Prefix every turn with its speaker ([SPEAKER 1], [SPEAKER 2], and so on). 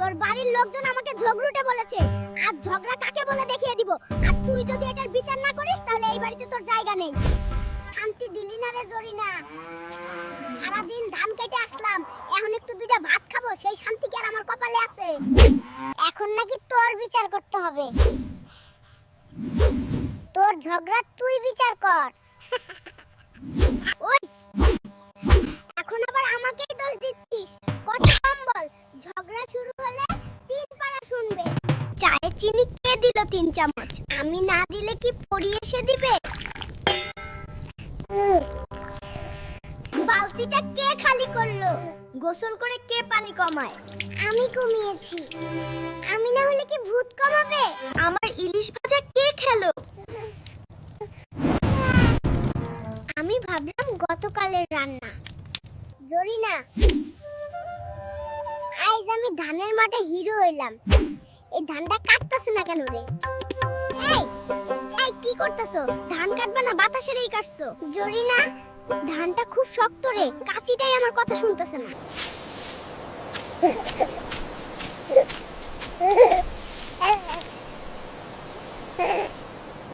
[SPEAKER 1] তোর বাড়ির লোকজন আমাকে ঝগড়ুটে বলেছে। আজ ঝগড়া কাকে বলে দেখিয়ে দিব। আর তুই যদি এটার বিচার না করিস তাহলে এই বাড়িতে তোর জায়গা নেই। শান্তি দিলি না রে জরিনা। সারাদিন ধান কেটে আসলাম, এখন একটু দুইটা ভাত খাবো, সেই শান্তি কি আর আমার কপালে আছে? এখন নাকি তোর বিচার করতে হবে। তোর ঝগড়া তুই বিচার কর। ওই এখন আবার আমাকেই দোষ দিচ্ছিস। কত কম বল, ঝগড়া শুরু হলে 3 পারা শুনবে। চায়ে চিনি কে দিল 3 চামচ? আমি না দিলে কি পড়ি এসে দিবে? বালতিটা কে খালি করলো? গোসল করে কে পানি কমায়? আমি কমিয়েছি। আমি না হলে কি ভূত কমাবে? আমার ইলিশ ভাজা কে খেলো? আমি ভাবলাম গতকালের রান্না। জরিনা, আজ আমি ধানের মাঠে হিরো হইলাম। এই ধানটা কাটতাছ না কেন রে? এই এই কি করতেছো? ধান কাটবা না বাতাসেরই কাটছো? জরিনা, ধানটা খুব শক্ত রে, কাঁচিটাই আমার কথা শুনতেছে না।